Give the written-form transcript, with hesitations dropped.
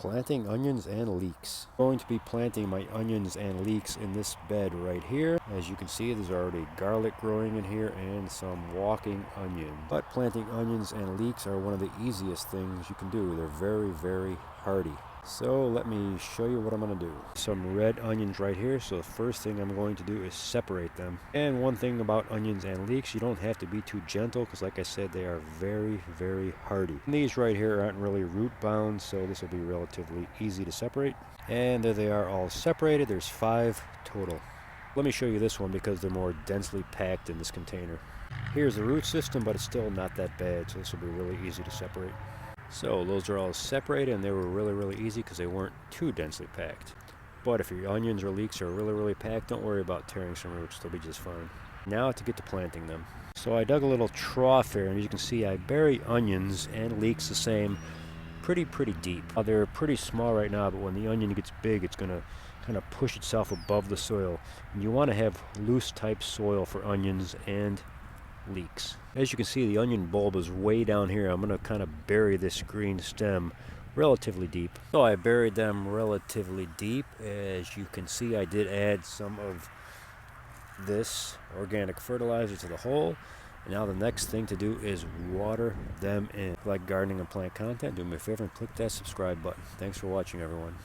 Planting onions and leeks. I'm going to be planting my onions and leeks in this bed right here. As you can see, there's already garlic growing in here and some walking onion. But planting onions and leeks are one of the easiest things you can do. They're very, very hardy. So let me show you what I'm going to do. Some red onions right here. So the first thing I'm going to do is separate them. And one thing about onions and leeks, you don't have to be too gentle because like I said, they are very, very hardy. And these right here aren't really root bound, so this will be relatively easy to separate. And there they are all separated. There's 5 total. Let me show you this one because they're more densely packed in this container. Here's the root system, but it's still not that bad, so this will be really easy to separate. So those are all separated and they were really, really easy because they weren't too densely packed. But if your onions or leeks are really, really packed, don't worry about tearing some roots, they'll be just fine. Now to get to planting them. So I dug a little trough here, and as you can see I bury onions and leeks the same pretty deep. They're pretty small right now, but when the onion gets big it's going to kind of push itself above the soil. And you want to have loose type soil for onions and leeks. As you can see, the onion bulb is way down here. I'm going to kind of bury this green stem relatively deep. So I buried them relatively deep. As you can see, I did add some of this organic fertilizer to the hole. And now the next thing to do is water them in. If you like gardening and plant content, do me a favor and click that subscribe button. Thanks for watching, everyone.